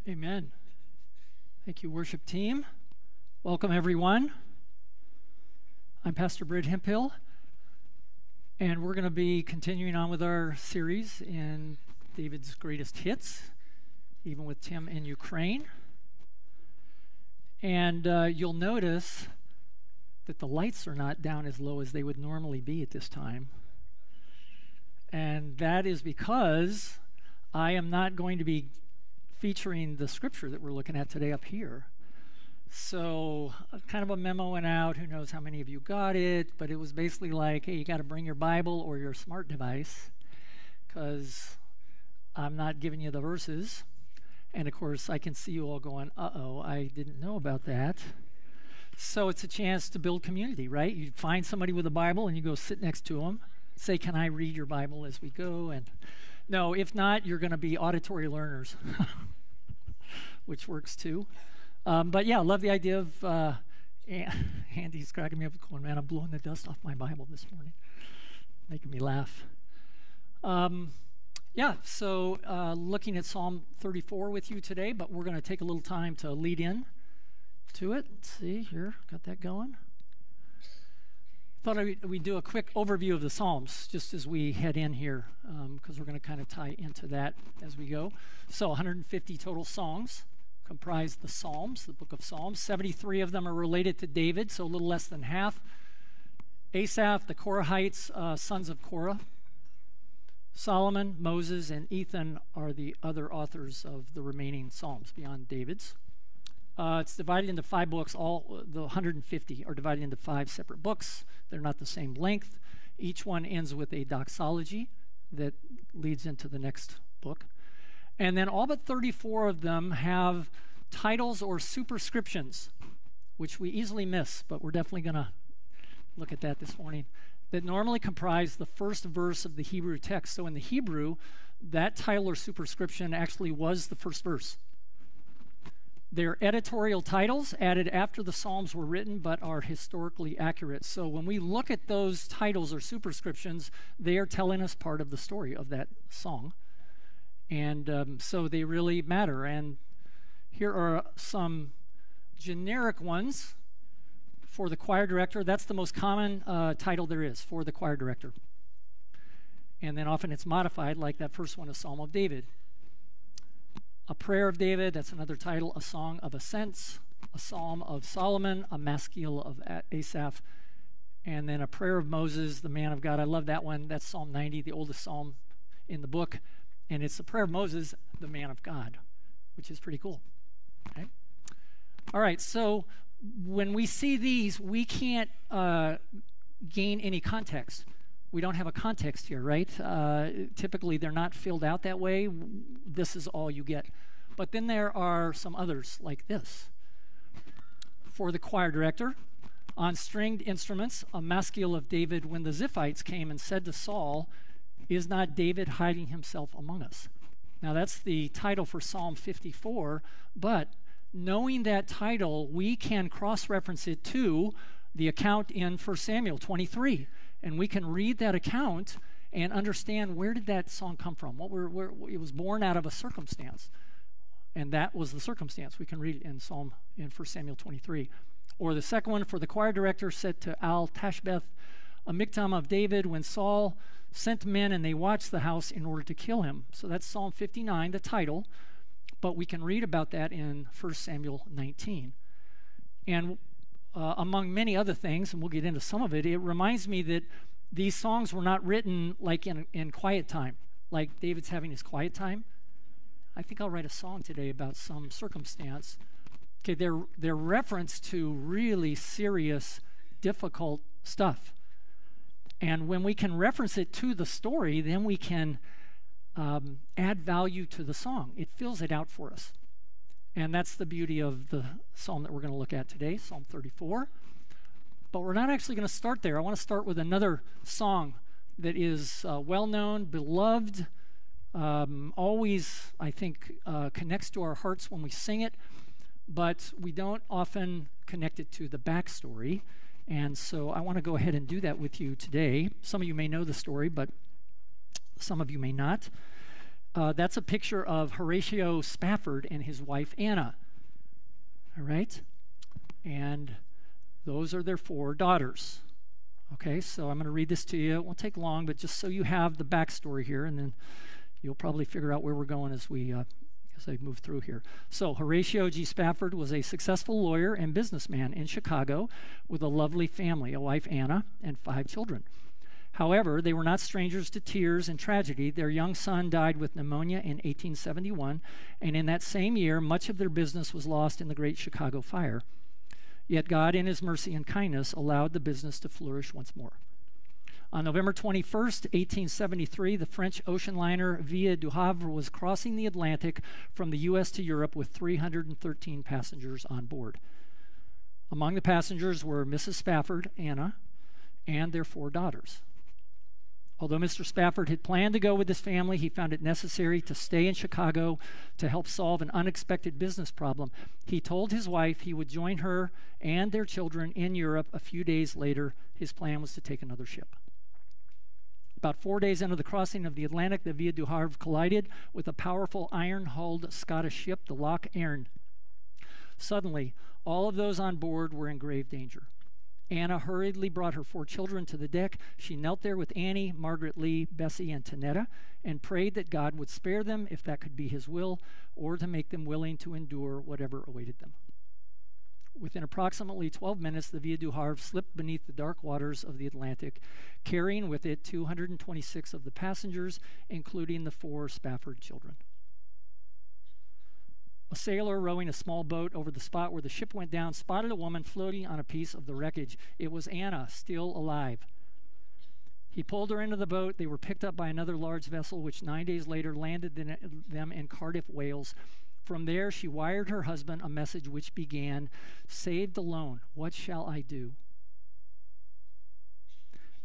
Amen. Thank you, worship team. Welcome, everyone. I'm Pastor Britt Hemphill, and we're going to be continuing on with our series in David's greatest hits, even with Tim in Ukraine. And you'll notice that the lights are not down as low as they would normally be at this time. And that is because I am not going to be featuring the scripture that we're looking at today up here. So kind of a memo went out. Who knows how many of you got it, but it was basically like, hey, you got to bring your Bible or your smart device because I'm not giving you the verses. And of course, I can see you all going, uh-oh, I didn't know about that. So it's a chance to build community, right? You find somebody with a Bible and you go sit next to them. Say, can I read your Bible as we go? And no, if not, you're going to be auditory learners, which works too. But yeah, I love the idea of, Andy's cracking me up going, man, I'm blowing the dust off my Bible this morning, making me laugh. So looking at Psalm 34 with you today, but we're going to take a little time to lead in to it. Let's see here, got that going. Thought we'd do a quick overview of the Psalms just as we head in here, because we're going to kind of tie into that as we go. So 150 total songs comprise the Psalms, the book of Psalms. 73 of them are related to David, so a little less than half. Asaph, the Korahites, sons of Korah. Solomon, Moses, and Ethan are the other authors of the remaining Psalms beyond David's. It's divided into 5 books. All the 150 are divided into 5 separate books. They're not the same length. Each one ends with a doxology that leads into the next book. And then all but 34 of them have titles or superscriptions, which we easily miss, but we're definitely going to look at that this morning, that normally comprise the first verse of the Hebrew text. So in the Hebrew, that title or superscription actually was the first verse. They're editorial titles added after the Psalms were written, but are historically accurate. So when we look at those titles or superscriptions, they are telling us part of the story of that song. And so they really matter. And here are some generic ones for the choir director. That's the most common title there is, for the choir director. And then often it's modified, like that first one, a Psalm of David. A prayer of David, that's another title. A song of ascents, a psalm of Solomon, a maskil of Asaph, and then a prayer of Moses, the man of God. I love that one. That's Psalm 90, the oldest psalm in the book. And it's the prayer of Moses, the man of God, which is pretty cool. Okay? All right, so when we see these, we can't gain any context. We don't have a context here, right? Typically, they're not filled out that way. This is all you get. But then there are some others like this. For the choir director, on stringed instruments, a maskil of David when the Ziphites came and said to Saul, "Is not David hiding himself among us?" Now, that's the title for Psalm 54, but knowing that title, we can cross-reference it to the account in 1 Samuel 23. And we can read that account and understand, where did that song come from? Where it was born out of a circumstance. And that was the circumstance. We can read it in 1 Samuel 23. Or the second one, for the choir director, said to Al-Tashbeth, a miktam of David, when Saul sent men and they watched the house in order to kill him. So that's Psalm 59, the title. But we can read about that in 1 Samuel 19. And among many other things, and we'll get into some of it, it reminds me that these songs were not written like in quiet time, like David's having his quiet time. I think I'll write a song today about some circumstance. Okay, they're reference to really serious, difficult stuff. And when we can reference it to the story, then we can add value to the song. It fills it out for us. And that's the beauty of the psalm that we're going to look at today, Psalm 34. But we're not actually going to start there. I want to start with another song that is well-known, beloved, always, I think, connects to our hearts when we sing it, but we don't often connect it to the backstory. And so I want to go ahead and do that with you today. Some of you may know the story, but some of you may not. That's a picture of Horatio Spafford and his wife Anna. All right? And those are their 4 daughters. Okay, so I'm going to read this to you. It won't take long, but just so you have the backstory here, and then you'll probably figure out where we're going as I move through here. So Horatio G. Spafford was a successful lawyer and businessman in Chicago with a lovely family, a wife Anna, and 5 children. However, they were not strangers to tears and tragedy. Their young son died with pneumonia in 1871, and in that same year, much of their business was lost in the Great Chicago Fire. Yet God, in his mercy and kindness, allowed the business to flourish once more. On November 21st, 1873, the French ocean liner Ville du Havre was crossing the Atlantic from the U.S. to Europe with 313 passengers on board. Among the passengers were Mrs. Spafford, Anna, and their 4 daughters. Although Mr. Spafford had planned to go with his family, he found it necessary to stay in Chicago to help solve an unexpected business problem. He told his wife he would join her and their children in Europe a few days later. His plan was to take another ship. About 4 days into the crossing of the Atlantic, the Ville du Havre collided with a powerful iron-hulled Scottish ship, the Loch Earn. Suddenly, all of those on board were in grave danger. Anna hurriedly brought her 4 children to the deck. She knelt there with Annie, Margaret Lee, Bessie, and Tanetta, and prayed that God would spare them if that could be his will, or to make them willing to endure whatever awaited them. Within approximately 12 minutes, the Ville du Havre slipped beneath the dark waters of the Atlantic, carrying with it 226 of the passengers, including the 4 Spafford children. A sailor rowing a small boat over the spot where the ship went down spotted a woman floating on a piece of the wreckage. It was Anna, still alive. He pulled her into the boat. They were picked up by another large vessel, which 9 days later landed them in Cardiff, Wales. From there, she wired her husband a message which began, "Saved alone, what shall I do?"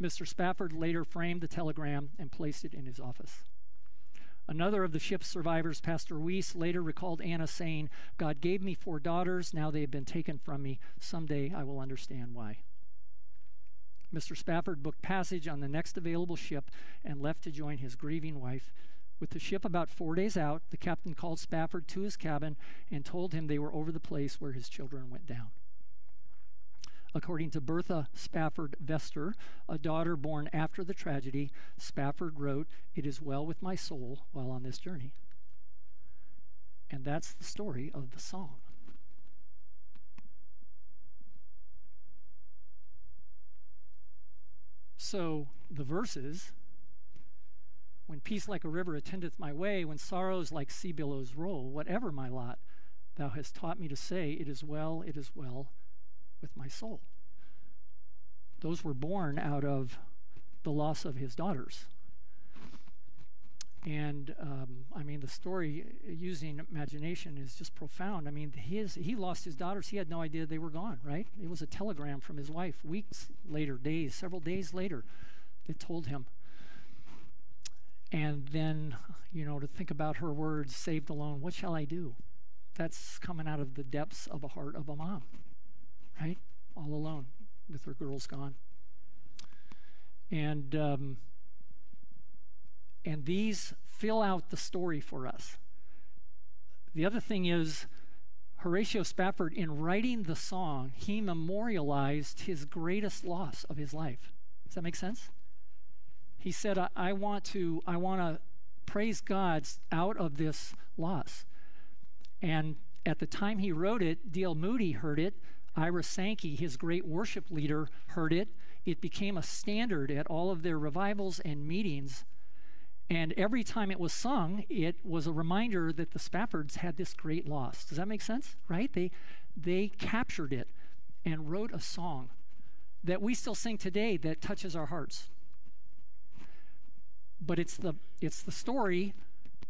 Mr. Spafford later framed the telegram and placed it in his office. Another of the ship's survivors, Pastor Weiss, later recalled Anna saying, "God gave me 4 daughters. Now they have been taken from me. Someday I will understand why." Mr. Spafford booked passage on the next available ship and left to join his grieving wife. With the ship about 4 days out, the captain called Spafford to his cabin and told him they were over the place where his children went down. According to Bertha Spafford Vester, a daughter born after the tragedy, Spafford wrote, "It is well with my soul while on this journey." And that's the story of the song. So the verses, "When peace like a river attendeth my way, when sorrows like sea billows roll, whatever my lot, thou hast taught me to say, it is well with my soul." Those were born out of the loss of his daughters. And the story, using imagination, is just profound. He lost his daughters. He had no idea they were gone, right? It was a telegram from his wife weeks later, several days later, that told him. And then, to think about her words, "Saved alone, what shall I do?" That's coming out of the depths of a heart of a mom, right? All alone with her girls gone. And these fill out the story for us. The other thing is, Horatio Spafford, in writing the song, he memorialized his greatest loss of his life. Does that make sense? He said, I want to praise God out of this loss. And at the time he wrote it, D.L. Moody heard it. Ira Sankey, his great worship leader, heard it. It became a standard at all of their revivals and meetings. And every time it was sung, it was a reminder that the Spaffords had this great loss. Does that make sense? Right? They captured it and wrote a song that we still sing today that touches our hearts. But it's the story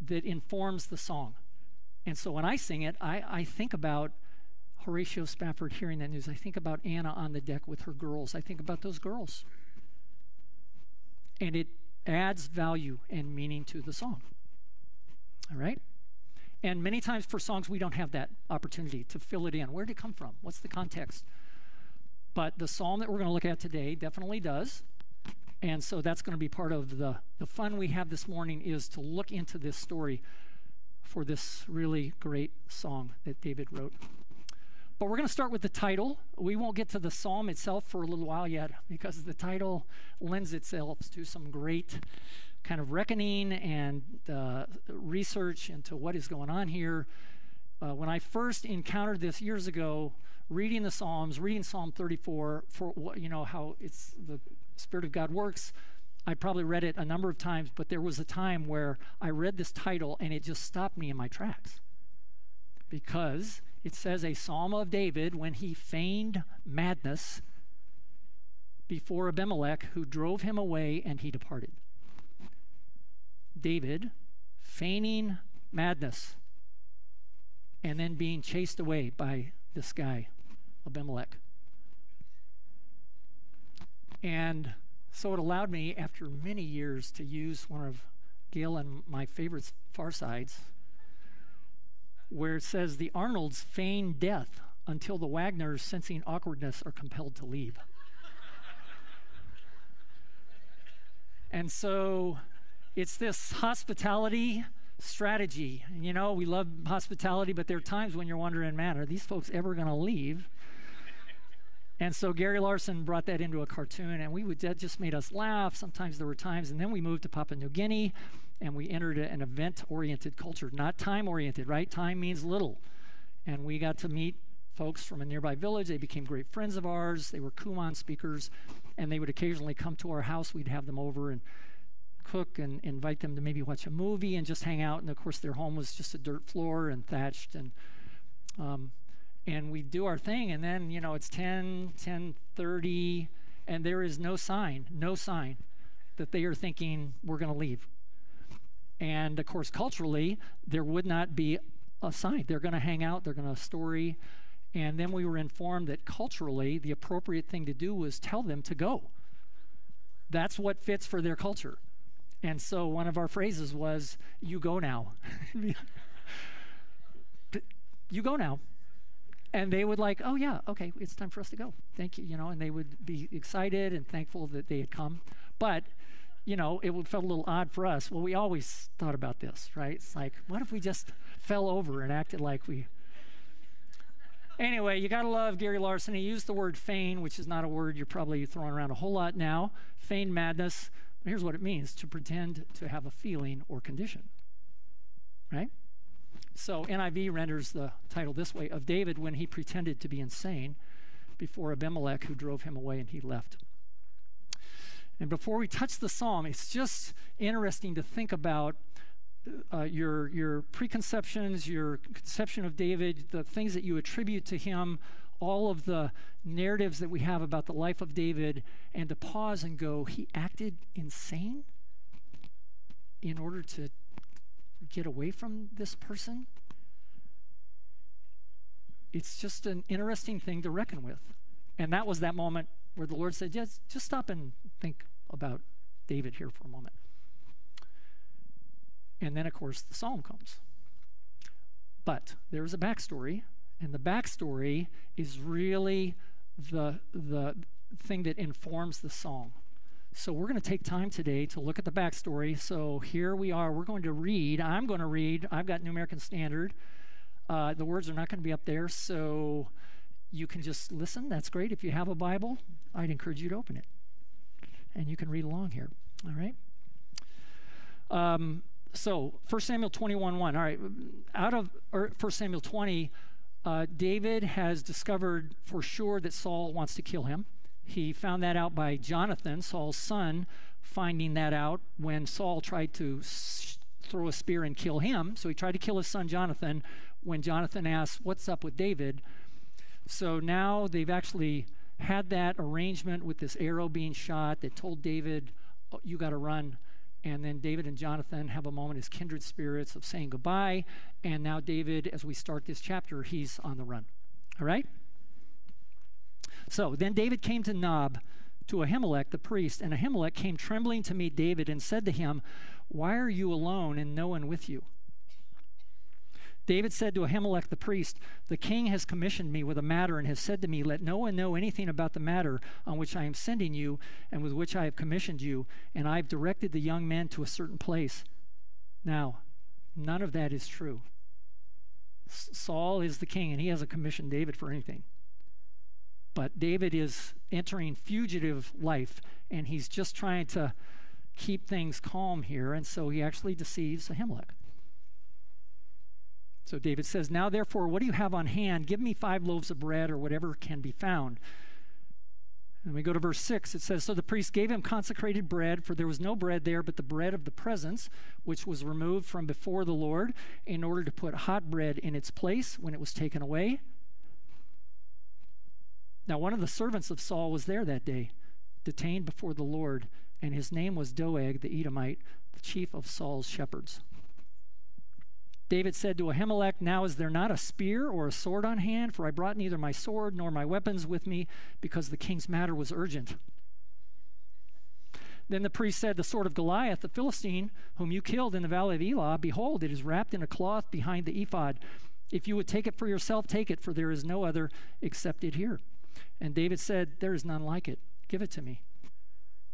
that informs the song. And so when I sing it, I think about Horatio Spafford hearing that news. I think about Anna on the deck with her girls. I think about those girls. And it adds value and meaning to the song. All right? And many times for songs, we don't have that opportunity to fill it in. Where did it come from? What's the context? But the psalm that we're going to look at today definitely does. And so that's going to be part of the fun we have this morning, is to look into this story for this really great song that David wrote. But we're going to start with the title. We won't get to the psalm itself for a little while yet, because the title lends itself to some great kind of reckoning and research into what is going on here. When I first encountered this years ago, reading the Psalms, reading Psalm 34, for how it's the Spirit of God works, I probably read it a number of times, but there was a time where I read this title and it just stopped me in my tracks, because it says a psalm of David when he feigned madness before Abimelech, who drove him away, and he departed. David feigning madness and then being chased away by this guy, Abimelech. And so it allowed me, after many years, to use one of Gail and my favorite Far Sides, where it says, the Arnolds feign death until the Wagners, sensing awkwardness, are compelled to leave. And so it's this hospitality strategy. We love hospitality, but there are times when you're wondering, man, are these folks ever going to leave? And so Gary Larson brought that into a cartoon, and that just made us laugh. Sometimes there were times, and then we moved to Papua New Guinea, and we entered an event-oriented culture, not time-oriented, right? Time means little. And we got to meet folks from a nearby village. They became great friends of ours. They were Kumon speakers, and they would occasionally come to our house. We'd have them over and cook and invite them to maybe watch a movie and just hang out. And of course, their home was just a dirt floor and thatched, and we do our thing. And then, it's 10:30, and there is no sign that they are thinking we're going to leave. And of course, culturally, there would not be a sign. They're going to hang out, they're going to story. And then we were informed that culturally, the appropriate thing to do was tell them to go. That's what fits for their culture. And so one of our phrases was, you go now. You go now. And they would like, oh yeah, okay, it's time for us to go. Thank you, and they would be excited and thankful that they had come. But, it would felt a little odd for us. Well, we always thought about this, right? It's like, what if we just fell over and acted like we... Anyway, you got to love Gary Larson. He used the word feign, which is not a word you're probably throwing around a whole lot now. Feign madness. Here's what it means: to pretend to have a feeling or condition, right? So NIV renders the title this way: of David when he pretended to be insane before Abimelech, who drove him away, and he left. And before we touch the psalm, it's just interesting to think about your preconceptions, your conception of David, the things that you attribute to him, all of the narratives that we have about the life of David, and to pause and go, he acted insane in order to get away from this person? It's just an interesting thing to reckon with. And that was that moment where the Lord said, just stop and think about David here for a moment. And then, of course, the psalm comes. But there's a backstory, and the backstory is really the thing that informs the song. So we're going to take time today to look at the backstory. So here we are. We're going to read. I'm going to read. I've got New American Standard. The words are not going to be up there, so you can just listen. That's great. If you have a Bible, I'd encourage you to open it. And you can read along here. All right? So 1 Samuel 21:1. All right. Out of 1 Samuel 20, David has discovered for sure that Saul wants to kill him. He found that out by Jonathan, Saul's son, finding that out when Saul tried to throw a spear and kill him. So he tried to kill his son Jonathan when Jonathan asked, what's up with David? So now they've actually had that arrangement with this arrow being shot that told David, oh, you got to run. And then David and Jonathan have a moment as kindred spirits of saying goodbye. And now David, as we start this chapter, he's on the run. All right? So then David came to Nob, to Ahimelech the priest, and Ahimelech came trembling to meet David and said to him, why are you alone and no one with you? David said to Ahimelech the priest, "The king has commissioned me with a matter and has said to me, 'Let no one know anything about the matter on which I am sending you and with which I have commissioned you, and I have directed the young men to a certain place.'" Now, none of that is true. Saul is the king, and he hasn't commissioned David for anything. But David is entering fugitive life, and he's just trying to keep things calm here, and so he actually deceives Ahimelech. So David says, "Now therefore, what do you have on hand? Give me 5 loaves of bread or whatever can be found." And we go to verse 6. It says, "So the priest gave him consecrated bread, for there was no bread there but the bread of the presence, which was removed from before the Lord, in order to put hot bread in its place when it was taken away." Now one of the servants of Saul was there that day, detained before the Lord, and his name was Doeg the Edomite, the chief of Saul's shepherds. David said to Ahimelech, "Now is there not a spear or a sword on hand? For I brought neither my sword nor my weapons with me, because the king's matter was urgent." Then the priest said, "The sword of Goliath, the Philistine, whom you killed in the valley of Elah, behold, it is wrapped in a cloth behind the ephod. If you would take it for yourself, take it, for there is no other except it here." And David said, "There is none like it. Give it to me."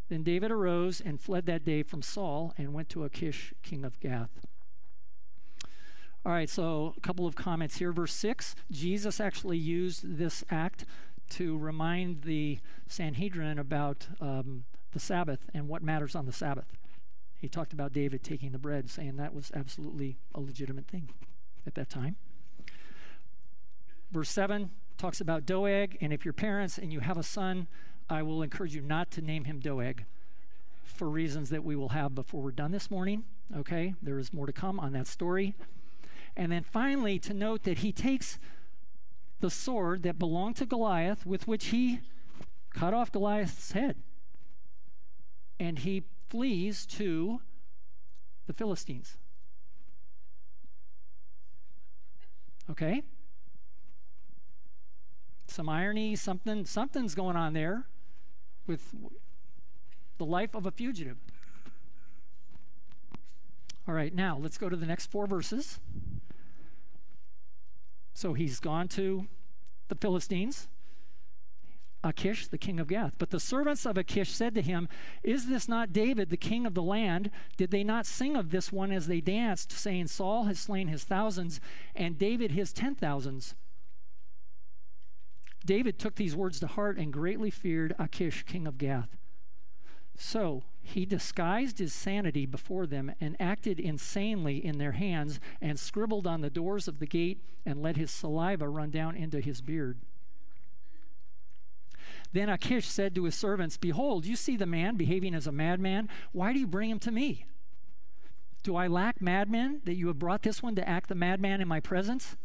Then David arose and fled that day from Saul and went to Achish, king of Gath. All right, so a couple of comments here. Verse 6, Jesus actually used this act to remind the Sanhedrin about the Sabbath and what matters on the Sabbath. He talked about David taking the bread, saying that was absolutely a legitimate thing at that time. Verse 7 talks about Doeg, and if you're parents and you have a son, I will encourage you not to name him Doeg for reasons that we will have before we're done this morning. Okay, there is more to come on that story. And then finally, to note that he takes the sword that belonged to Goliath, with which he cut off Goliath's head, and he flees to the Philistines. Okay? Some irony, something's going on there with the life of a fugitive. All right, now let's go to the next 4 verses. So he's gone to the Philistines, Achish, the king of Gath. But the servants of Achish said to him, "Is this not David, the king of the land? Did they not sing of this one as they danced, saying, 'Saul has slain his thousands, and David his 10,000s?'" David took these words to heart and greatly feared Achish, king of Gath. So he disguised his sanity before them and acted insanely in their hands and scribbled on the doors of the gate and let his saliva run down into his beard. Then Achish said to his servants, "Behold, you see the man behaving as a madman. Why do you bring him to me? Do I lack madmen that you have brought this one to act the madman in my presence?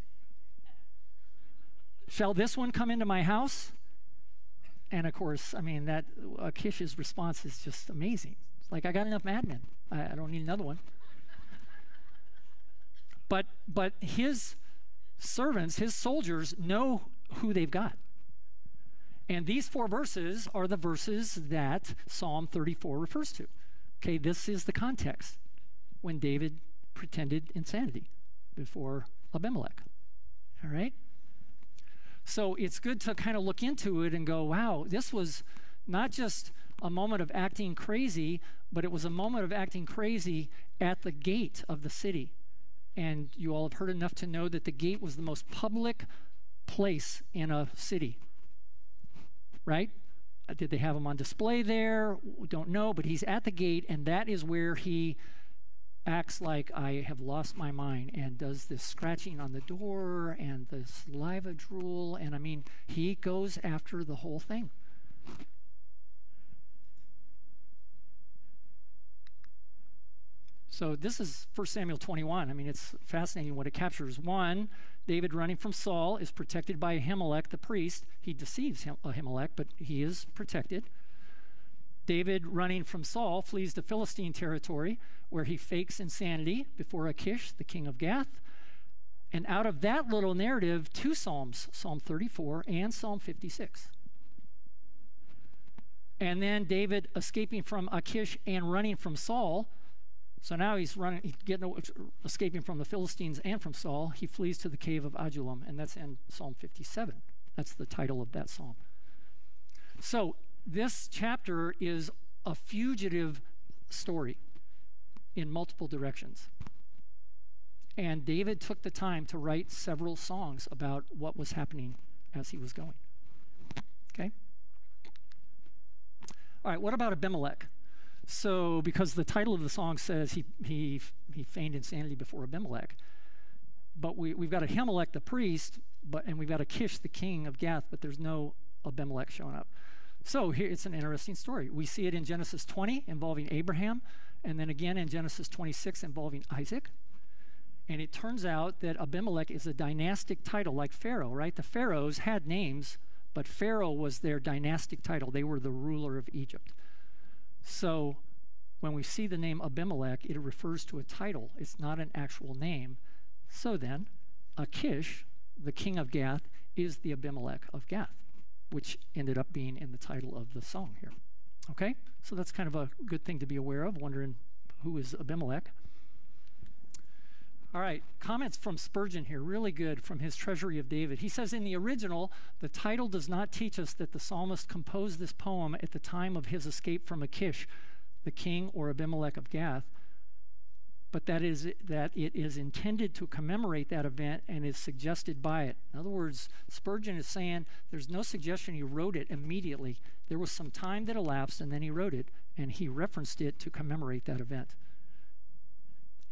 Shall this one come into my house?" And of course, I mean, that Achish's response is just amazing. It's like, I got enough madmen. I don't need another one. But his servants, his soldiers, know who they've got. And these 4 verses are the verses that Psalm 34 refers to. Okay, this is the context when David pretended insanity before Abimelech. All right? So it's good to kind of look into it and go, wow, this was not just a moment of acting crazy, but it was a moment of acting crazy at the gate of the city. And you all have heard enough to know that the gate was the most public place in a city, right? Did they have him on display there? We don't know, but he's at the gate, and that is where he acts like I have lost my mind and does this scratching on the door and the saliva drool, and I mean, he goes after the whole thing. So this is 1 Samuel 21. I mean, it's fascinating what it captures. 1, David running from Saul is protected by Ahimelech the priest. He deceives Ahimelech, but he is protected. David, running from Saul, flees to Philistine territory, where he fakes insanity before Achish, the king of Gath. And out of that little narrative, 2 Psalms, Psalm 34 and Psalm 56. And then David escaping from Achish and running from Saul, So now he's escaping from the Philistines and from Saul. He flees to the cave of Adullam, and that's in Psalm 57. That's the title of that psalm. So this chapter is a fugitive story in multiple directions. And David took the time to write several songs about what was happening as he was going. Okay? All right, what about Abimelech? So, because the title of the song says he feigned insanity before Abimelech, but we've got Ahimelech the priest, and we've got Achish the king of Gath, but there's no Abimelech showing up. So here it's an interesting story. We see it in Genesis 20 involving Abraham, and then again in Genesis 26 involving Isaac. And it turns out that Abimelech is a dynastic title like Pharaoh, right? The pharaohs had names, but Pharaoh was their dynastic title. They were the ruler of Egypt. So when we see the name Abimelech, it refers to a title. It's not an actual name. So then, Achish, the king of Gath, is the Abimelech of Gath, which ended up being in the title of the song here. Okay? So that's kind of a good thing to be aware of, wondering who is Abimelech. All right, comments from Spurgeon here, really good, from his Treasury of David. He says, in the original, the title does not teach us that the psalmist composed this poem at the time of his escape from Achish, the king or Abimelech of Gath, but that it is intended to commemorate that event and is suggested by it. In other words, Spurgeon is saying there's no suggestion he wrote it immediately. There was some time that elapsed, and then he wrote it, and he referenced it to commemorate that event.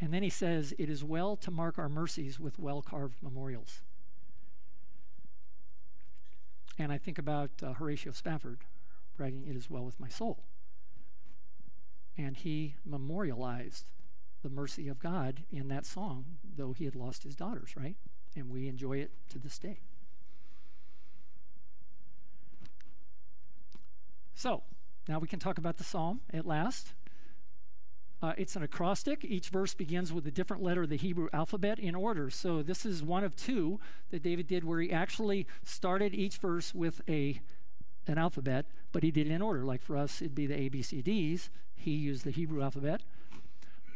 And then he says, it is well to mark our mercies with well-carved memorials. And I think about Horatio Spafford writing, it is well with my soul. And he memorialized the mercy of God in that song, though he had lost his daughters, right? And we enjoy it to this day. So, now we can talk about the psalm at last. It's an acrostic. Each verse begins with a different letter of the Hebrew alphabet in order. So this is one of two that David did where he actually started each verse with an alphabet, but he did it in order. Like for us, it'd be the ABCDs. He used the Hebrew alphabet.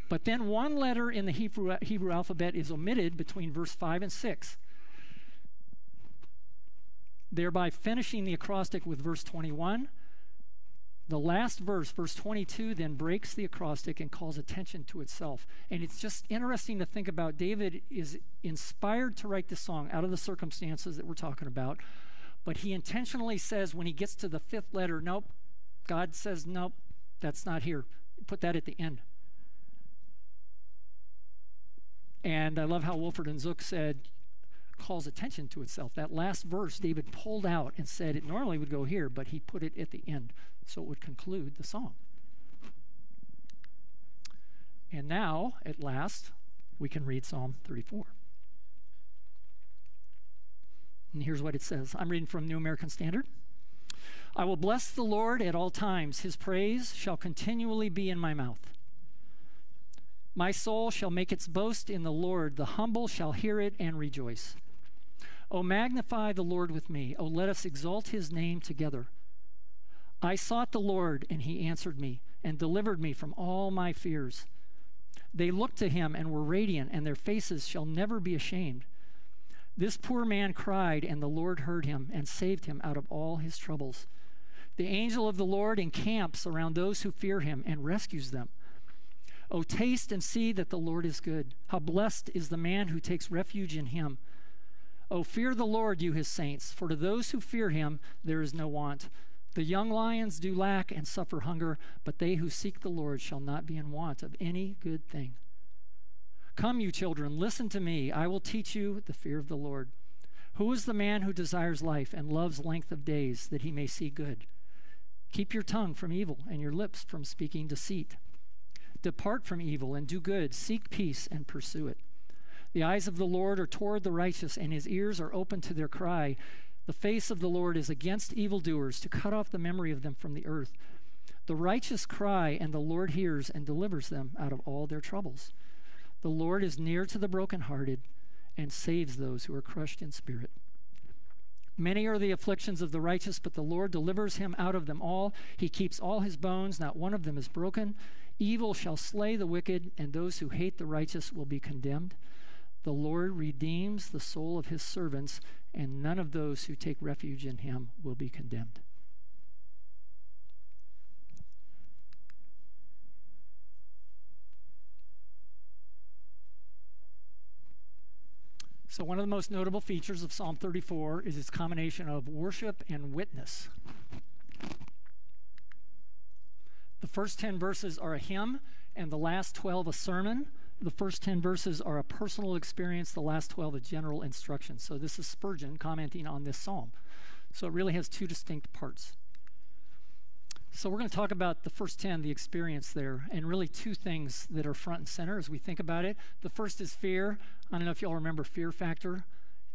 But then one letter in the Hebrew alphabet is omitted between verse 5 and 6, thereby finishing the acrostic with verse 21. The last verse, verse 22, then breaks the acrostic and calls attention to itself. And it's just interesting to think about. David is inspired to write this song out of the circumstances that we're talking about, but he intentionally says when he gets to the fifth letter, nope, God says, nope, that's not here. Put that at the end. And I love how Wolford and Zook said, calls attention to itself. That last verse David pulled out and said it normally would go here, but he put it at the end so it would conclude the song. And now, at last, we can read Psalm 34. And here's what it says. I'm reading from New American Standard. I will bless the Lord at all times. His praise shall continually be in my mouth. My soul shall make its boast in the Lord. The humble shall hear it and rejoice. O magnify the Lord with me. O let us exalt his name together. I sought the Lord, and he answered me and delivered me from all my fears. They looked to him and were radiant, and their faces shall never be ashamed. This poor man cried, and the Lord heard him and saved him out of all his troubles. The angel of the Lord encamps around those who fear him and rescues them. O taste and see that the Lord is good. How blessed is the man who takes refuge in him. O fear the Lord, you his saints, for to those who fear him there is no want. The young lions do lack and suffer hunger, but they who seek the Lord shall not be in want of any good thing. Come, you children, listen to me. I will teach you the fear of the Lord. Who is the man who desires life and loves length of days, that he may see good? Keep your tongue from evil and your lips from speaking deceit. Depart from evil and do good. Seek peace and pursue it. The eyes of the Lord are toward the righteous, and his ears are open to their cry. The face of the Lord is against evildoers, to cut off the memory of them from the earth. The righteous cry, and the Lord hears and delivers them out of all their troubles. The Lord is near to the brokenhearted and saves those who are crushed in spirit. Many are the afflictions of the righteous, but the Lord delivers him out of them all. He keeps all his bones, not one of them is broken. Evil shall slay the wicked, and those who hate the righteous will be condemned. The Lord redeems the soul of his servants, and none of those who take refuge in him will be condemned. So one of the most notable features of Psalm 34 is its combination of worship and witness. The first 10 verses are a hymn, and the last 12 a sermon. The first 10 verses are a personal experience, the last 12 a general instruction. So this is Spurgeon commenting on this psalm. So it really has two distinct parts. So we're going to talk about the first 10, the experience there, and really two things that are front and center as we think about it. The first is fear. I don't know if y'all remember Fear Factor,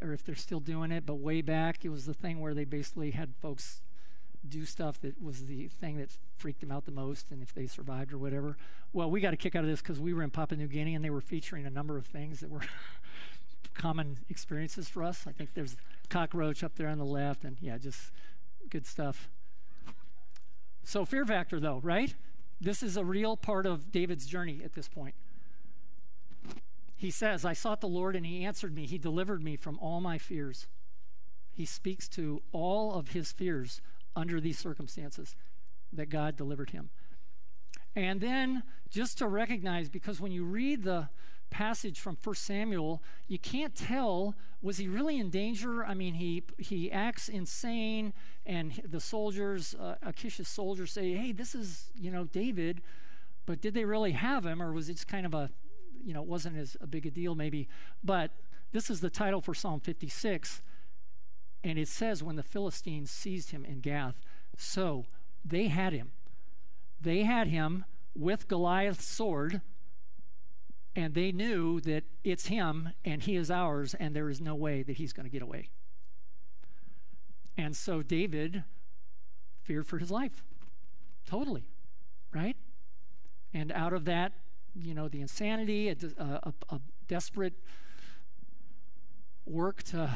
or if they're still doing it, but way back, it was the thing where they basically had folks do stuff that was the thing that freaked them out the most, and if they survived or whatever. Well, we got a kick out of this because we were in Papua New Guinea, and they were featuring a number of things that were common experiences for us. I think there's cockroach up there on the left, and yeah, just good stuff. So fear factor, though, right? This is a real part of David's journey at this point. He says, I sought the Lord, and he answered me. He delivered me from all my fears. He speaks to all of his fears under these circumstances that God delivered him. And then just to recognize, because when you read the passage from 1 Samuel, you can't tell, was he really in danger? I mean, he acts insane, and the soldiers, Achish's soldiers say, hey, this is, David, but did they really have him, or was it just kind of a, it wasn't as a big a deal maybe? But this is the title for Psalm 56, and it says, when the Philistines seized him in Gath. So they had him. They had him with Goliath's sword, and they knew that it's him and he is ours, and there is no way that he's going to get away. And so David feared for his life. Totally. Right? And out of that, the insanity, a desperate work to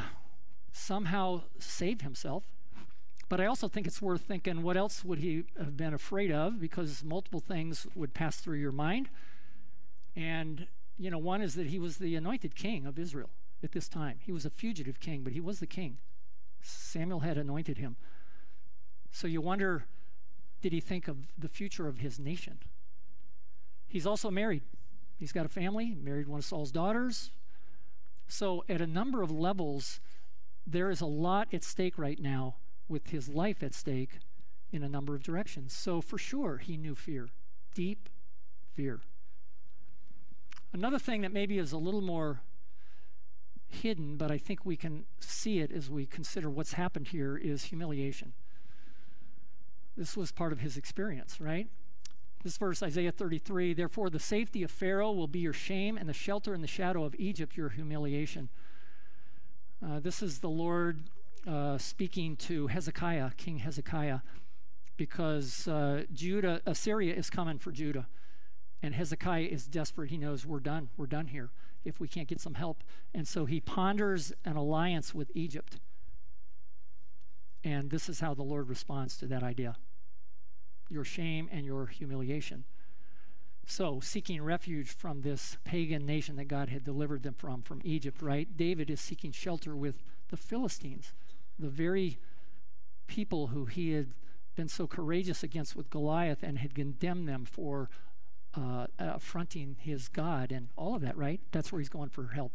somehow save himself. But I also think it's worth thinking, what else would he have been afraid of? Because multiple things would pass through your mind. And, one is that he was the anointed king of Israel at this time. He was a fugitive king, but he was the king. Samuel had anointed him. So you wonder, did he think of the future of his nation? He's also married. He's got a family, married one of Saul's daughters. So at a number of levels, there is a lot at stake right now with his life at stake in a number of directions. So for sure, he knew fear, deep fear. Another thing that maybe is a little more hidden, but I think we can see it as we consider what's happened here, is humiliation. This was part of his experience, right? This verse, Isaiah 33, therefore the safety of Pharaoh will be your shame, and the shelter in the shadow of Egypt your humiliation. This is the Lord speaking to Hezekiah, King Hezekiah, because Assyria is coming for Judah. And Hezekiah is desperate. He knows we're done here if we can't get some help. And so he ponders an alliance with Egypt. And this is how the Lord responds to that idea. Your shame and your humiliation. So seeking refuge from this pagan nation that God had delivered them from Egypt, right? David is seeking shelter with the Philistines, the very people who he had been so courageous against with Goliath and had condemned them for affronting his God and all of that, right? That's where he's going for help.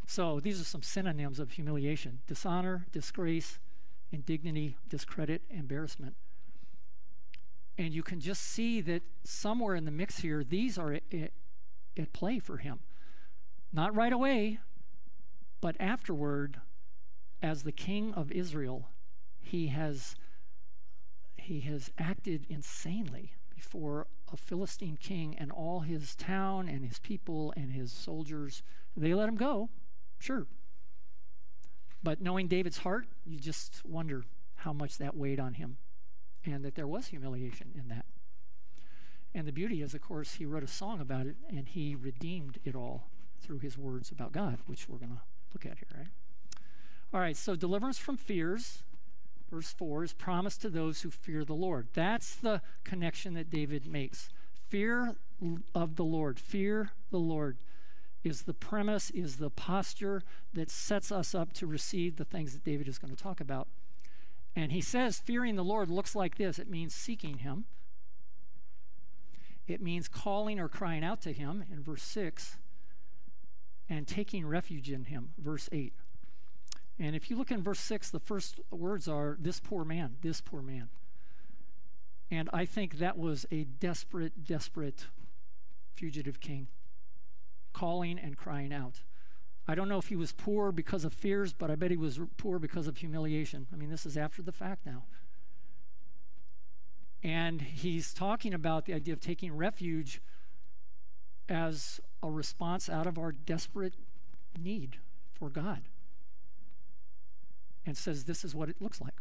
So these are some synonyms of humiliation: dishonor, disgrace, indignity, discredit, embarrassment. And you can just see that somewhere in the mix here, these are at play for him. Not right away, but afterward, as the king of Israel, he has acted insanely before a Philistine king and all his town and his people and his soldiers. They let him go, sure. But knowing David's heart, you just wonder how much that weighed on him, and that there was humiliation in that. And the beauty is, of course, he wrote a song about it, and he redeemed it all through his words about God, which we're going to look at here, right? All right, so deliverance from fears, verse 4, is promised to those who fear the Lord. That's the connection that David makes. Fear of the Lord. Fear the Lord is the premise, is the posture that sets us up to receive the things that David is going to talk about. And he says fearing the Lord looks like this. It means seeking him. It means calling or crying out to him in verse 6, and taking refuge in him, verse 8. And if you look in verse 6, the first words are, this poor man, this poor man. And I think that was a desperate, desperate fugitive king, calling and crying out. I don't know if he was poor because of fears, but I bet he was poor because of humiliation. I mean, this is after the fact now. And he's talking about the idea of taking refuge as a response out of our desperate need for God. And says this is what it looks like.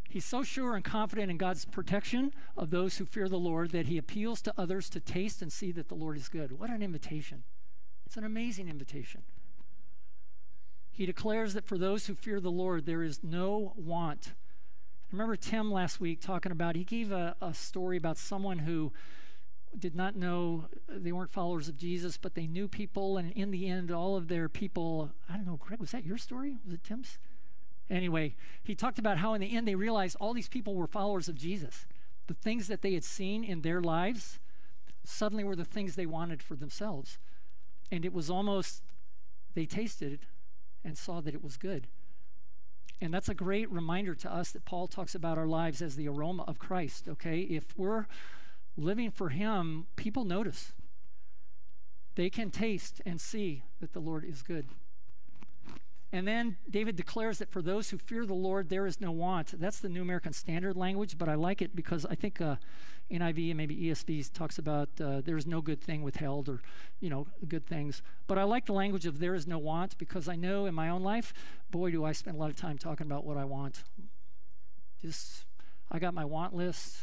He's so sure and confident in God's protection of those who fear the Lord that he appeals to others to taste and see that the Lord is good. What an invitation. It's an amazing invitation. He declares that for those who fear the Lord, there is no want. I remember Tim last week talking about, he gave a story about someone who did not know, they weren't followers of Jesus, but they knew people, and in the end, all of their people, I don't know, Greg, was that your story? Was it Tim's? Anyway, he talked about how in the end they realized all these people were followers of Jesus. The things that they had seen in their lives suddenly were the things they wanted for themselves. And it was almost, they tasted it and saw that it was good. And that's a great reminder to us that Paul talks about our lives as the aroma of Christ, okay? If we're living for him, people notice. They can taste and see that the Lord is good. And then David declares that for those who fear the Lord, there is no want. That's the New American Standard language, but I like it because I think NIV and maybe ESV talks about there is no good thing withheld, or, good things. But I like the language of there is no want, because I know in my own life, boy, do I spend a lot of time talking about what I want. I got my want list,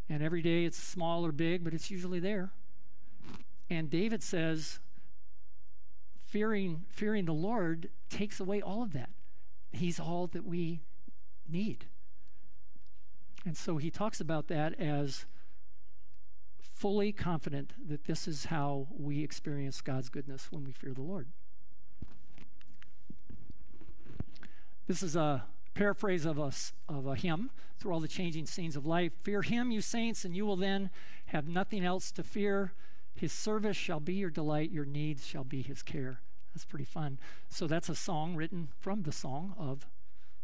and every day it's small or big, but it's usually there. And David says, fearing the Lord takes away all of that. He's all that we need. And so he talks about that as fully confident that this is how we experience God's goodness when we fear the Lord. This is a paraphrase of a hymn through all the changing scenes of life. Fear him, you saints, and you will then have nothing else to fear. His service shall be your delight, your needs shall be his care. That's pretty fun. So that's a song written from the song of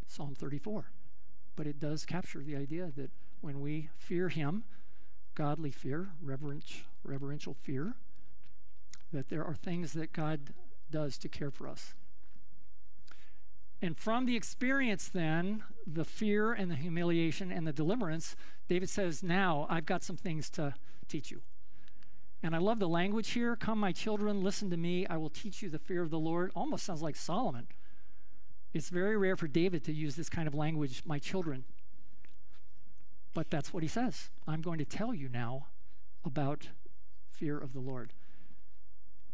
Psalm 34. But it does capture the idea that when we fear him, godly fear, reverential fear, that there are things that God does to care for us. And from the experience then, the fear and the humiliation and the deliverance, David says, now I've got some things to teach you. And I love the language here. Come, my children, listen to me. I will teach you the fear of the Lord. Almost sounds like Solomon. It's very rare for David to use this kind of language, my children. But that's what he says. I'm going to tell you now about fear of the Lord.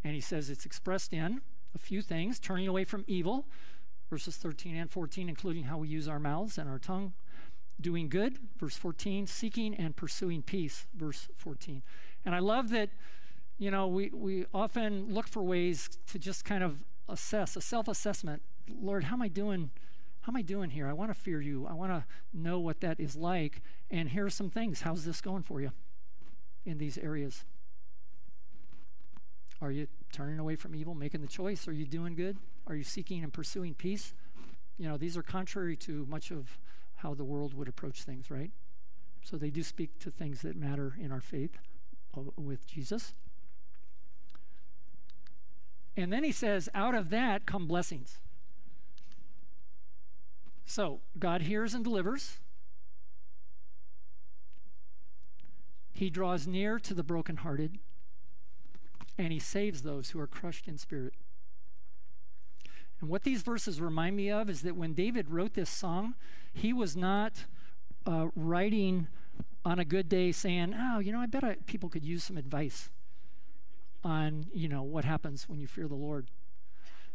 And he says it's expressed in a few things: turning away from evil, verses 13 and 14, including how we use our mouths and our tongue; doing good, verse 14; seeking and pursuing peace, verse 14. And I love that, we often look for ways to just kind of assess, a self-assessment. Lord, how am I doing here? I want to fear you. I want to know what that is like. And here are some things. How's this going for you in these areas? Are you turning away from evil, making the choice? Are you doing good? Are you seeking and pursuing peace? These are contrary to much of how the world would approach things, right? So they do speak to things that matter in our faith with Jesus. And then he says, out of that come blessings. So God hears and delivers. He draws near to the brokenhearted, and he saves those who are crushed in spirit. And what these verses remind me of is that when David wrote this song, he was not writing on a good day saying, I bet people could use some advice on, what happens when you fear the Lord.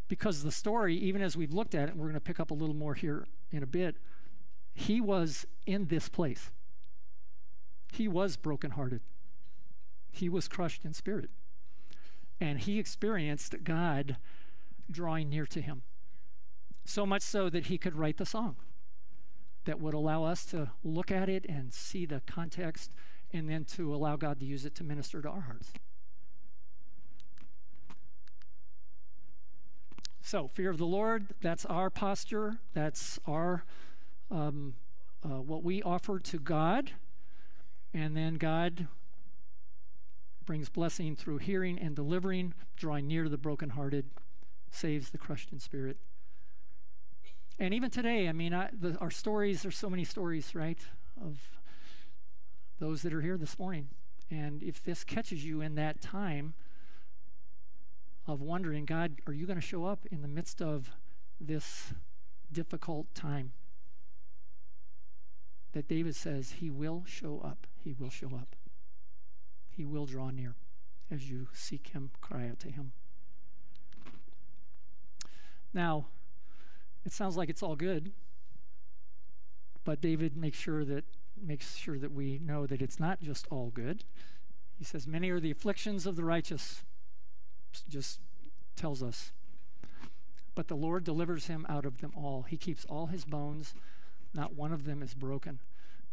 Because the story, even as we've looked at it, and we're going to pick up a little more here in a bit, he was in this place. He was brokenhearted. He was crushed in spirit. And he experienced God drawing near to him. So much so that he could write the song that would allow us to look at it and see the context, and then to allow God to use it to minister to our hearts. So, fear of the Lord, that's our posture. That's our what we offer to God. And then God brings blessing through hearing and delivering, drawing near to the brokenhearted, saves the crushed in spirit. And even today, I mean, our stories, there's so many stories, right, of those that are here this morning. And if this catches you in that time of wondering, God, are you going to show up in the midst of this difficult time? That David says he will show up. He will show up. He will draw near as you seek him, cry out to him. Now, it sounds like it's all good, but David makes sure that we know that it's not just all good. He says, many are the afflictions of the righteous, just tells us. But the Lord delivers him out of them all. He keeps all his bones. Not one of them is broken.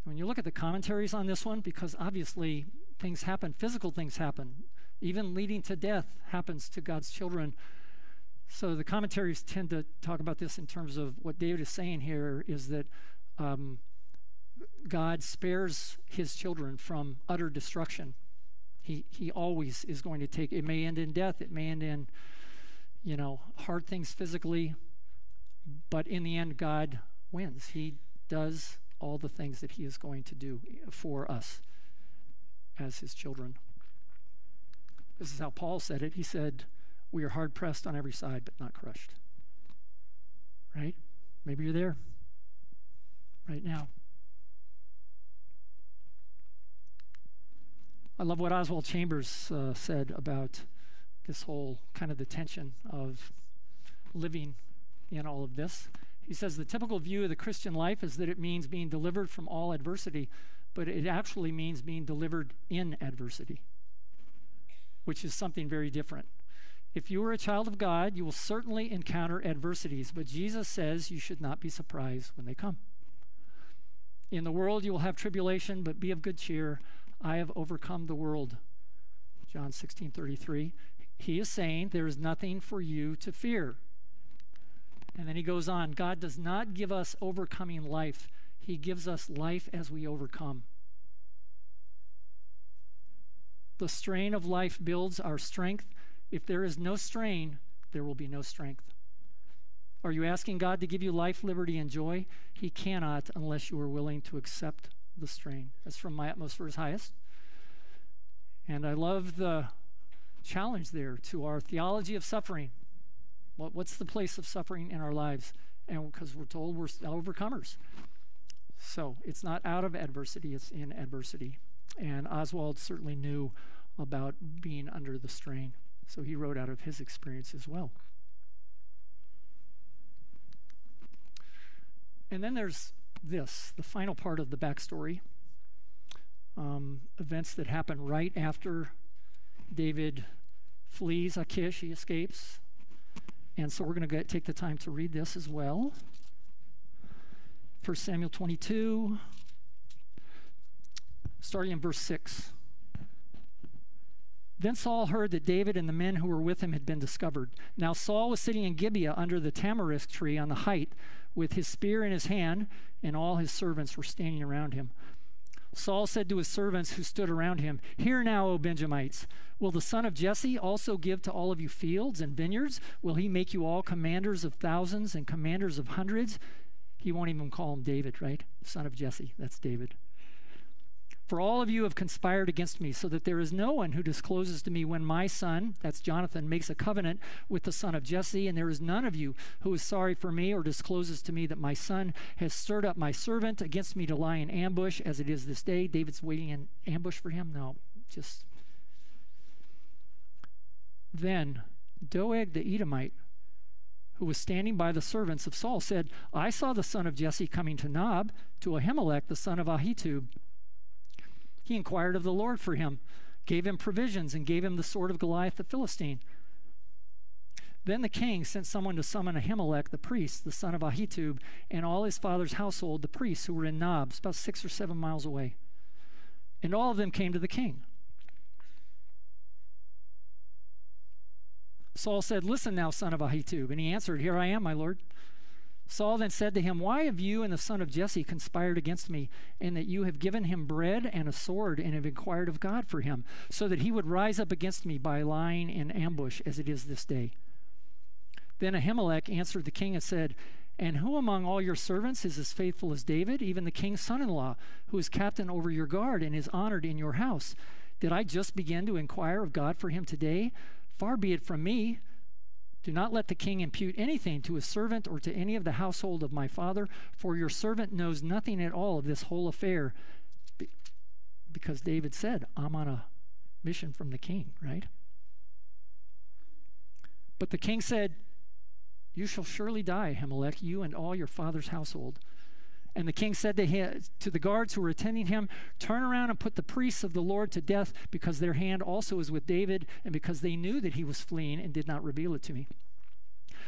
When you look at the commentaries on this one, because obviously things happen, physical things happen, even leading to death happens to God's children. So the commentaries tend to talk about this in terms of what David is saying here is that God spares his children from utter destruction. He always is going to take, it may end in death, it may end in, hard things physically, but in the end, God wins. He does all the things that he is going to do for us as his children. This is how Paul said it. He said, we are hard pressed on every side, but not crushed. Right? Maybe you're there right now. I love what Oswald Chambers said about this whole kind of the tension of living in all of this. He says the typical view of the Christian life is that it means being delivered from all adversity, but it actually means being delivered in adversity, which is something very different. If you are a child of God, you will certainly encounter adversities, but Jesus says you should not be surprised when they come. In the world you will have tribulation, but be of good cheer. I have overcome the world. John 16:33. He is saying there is nothing for you to fear. And then he goes on, God does not give us overcoming life. He gives us life as we overcome. The strain of life builds our strength. If there is no strain, there will be no strength. Are you asking God to give you life, liberty, and joy? He cannot unless you are willing to accept the strain. That's from My Utmost for His Highest. And I love the challenge there to our theology of suffering. What's the place of suffering in our lives? And because we're told we're overcomers. So it's not out of adversity, it's in adversity. And Oswald certainly knew about being under the strain. So he wrote out of his experience as well. And then there's this, the final part of the backstory. Events that happen right after David flees Achish, he escapes. And so we're going to take the time to read this as well. 1 Samuel 22, starting in verse 6. Then Saul heard that David and the men who were with him had been discovered. Now Saul was sitting in Gibeah under the tamarisk tree on the height with his spear in his hand, and all his servants were standing around him. Saul said to his servants who stood around him, "Hear now, O Benjamites, will the son of Jesse also give to all of you fields and vineyards? Will he make you all commanders of thousands and commanders of hundreds?" He won't even call him David, right? Son of Jesse, that's David. "For all of you have conspired against me, so that there is no one who discloses to me when my son," that's Jonathan, "makes a covenant with the son of Jesse, and there is none of you who is sorry for me or discloses to me that my son has stirred up my servant against me to lie in ambush, as it is this day." David's waiting in ambush for him? No, just... Then Doeg the Edomite, who was standing by the servants of Saul, said, I saw the son of Jesse coming to Nob, to Ahimelech, the son of Ahitub. He inquired of the Lord for him, gave him provisions, and gave him the sword of Goliath the Philistine. Then the king sent someone to summon Ahimelech, the priest, the son of Ahitub, and all his father's household, the priests who were in Nob, about 6 or 7 miles away. And all of them came to the king. Saul said, Listen now, son of Ahitub. And he answered, Here I am, my lord. Saul then said to him, Why have you and the son of Jesse conspired against me, and that you have given him bread and a sword, and have inquired of God for him, so that he would rise up against me by lying in ambush, as it is this day? Then Ahimelech answered the king and said, And who among all your servants is as faithful as David, even the king's son-in-law, who is captain over your guard and is honored in your house? Did I just begin to inquire of God for him today? Far be it from me. Do not let the king impute anything to his servant or to any of the household of my father, for your servant knows nothing at all of this whole affair. Because David said, I'm on a mission from the king, right? But the king said, You shall surely die, Ahimelech, you and all your father's household. And the king said to the guards who were attending him, Turn around and put the priests of the Lord to death, because their hand also is with David, and because they knew that he was fleeing and did not reveal it to me.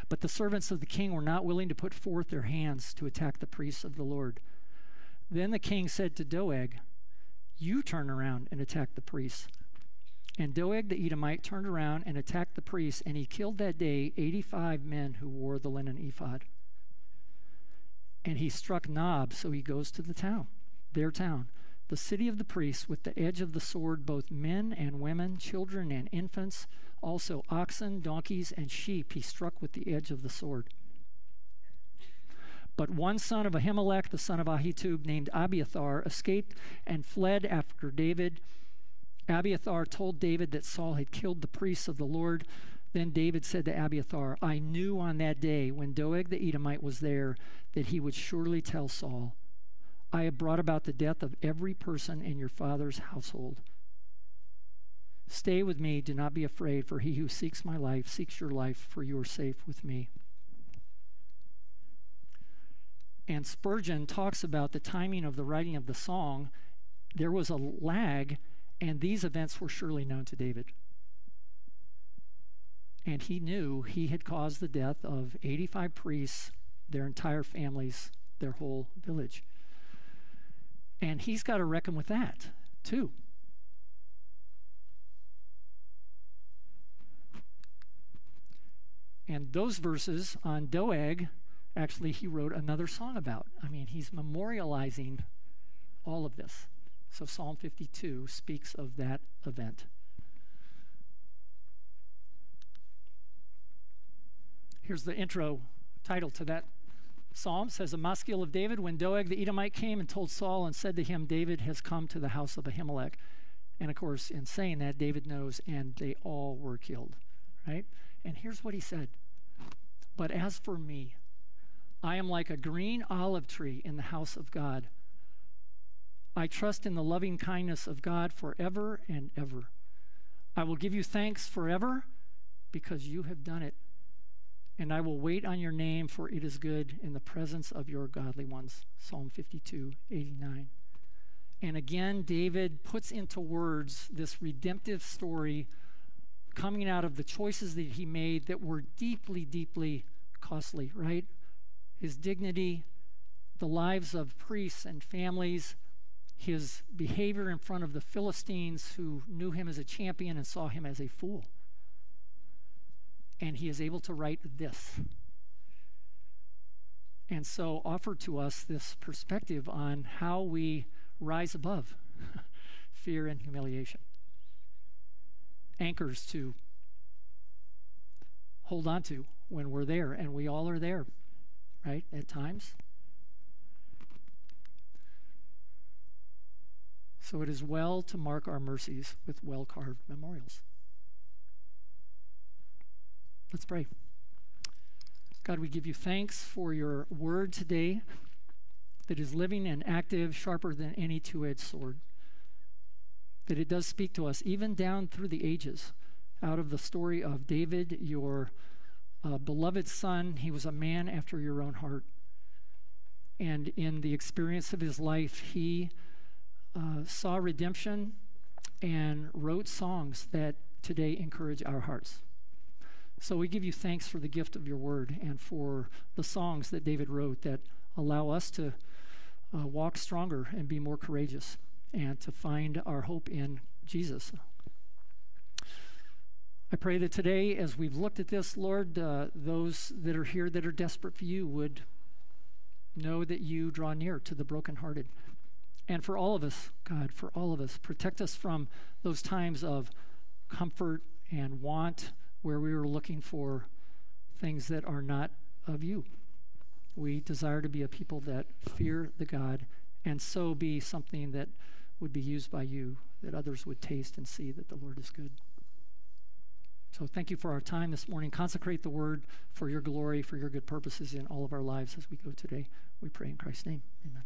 But the servants of the king were not willing to put forth their hands to attack the priests of the Lord. Then the king said to Doeg, You turn around and attack the priests. And Doeg the Edomite turned around and attacked the priests, and he killed that day 85 men who wore the linen ephod. And he struck Nob, so he goes to their town, the city of the priests, with the edge of the sword, both men and women, children and infants, also oxen, donkeys, and sheep he struck with the edge of the sword. But one son of Ahimelech, the son of Ahitub, named Abiathar, escaped and fled after David. Abiathar told David that Saul had killed the priests of the Lord. Then David said to Abiathar, I knew on that day when Doeg the Edomite was there that he would surely tell Saul, I have brought about the death of every person in your father's household. Stay with me, do not be afraid, for he who seeks my life seeks your life, for you are safe with me. And Spurgeon talks about the timing of the writing of the song. There was a lag, and these events were surely known to David. And he knew he had caused the death of 85 priests, their entire families, their whole village. And he's got to reckon with that, too. And those verses on Doeg, actually, he wrote another song about. I mean, he's memorializing all of this. So Psalm 52 speaks of that event. Here's the intro title to that psalm. It says, A Maskil of David, when Doeg the Edomite came and told Saul and said to him, David has come to the house of Ahimelech. And of course, in saying that, David knows, and they all were killed, right? And here's what he said. But as for me, I am like a green olive tree in the house of God. I trust in the loving kindness of God forever and ever. I will give you thanks forever because you have done it. And I will wait on your name, for it is good in the presence of your godly ones. Psalm 52:89. And again, David puts into words this redemptive story coming out of the choices that he made that were deeply, deeply costly, right? His dignity, the lives of priests and families, his behavior in front of the Philistines who knew him as a champion and saw him as a fool. And he is able to write this. And so offer to us this perspective on how we rise above fear and humiliation. Anchors to hold on to when we're there, and we all are there, right, at times. So it is well to mark our mercies with well-carved memorials. Let's pray. God, we give you thanks for your word today that is living and active, sharper than any two-edged sword. That it does speak to us, even down through the ages, out of the story of David, your a beloved son. He was a man after your own heart. And in the experience of his life, he saw redemption and wrote songs that today encourage our hearts. So we give you thanks for the gift of your word and for the songs that David wrote that allow us to walk stronger and be more courageous and to find our hope in Jesus. I pray that today, as we've looked at this, Lord, those that are here that are desperate for you would know that you draw near to the brokenhearted. And for all of us, God, for all of us, protect us from those times of comfort and want where we are looking for things that are not of you. We desire to be a people that fear the God and so be something that would be used by you, that others would taste and see that the Lord is good. So thank you for our time this morning. Consecrate the word for your glory, for your good purposes in all of our lives as we go today. We pray in Christ's name. Amen.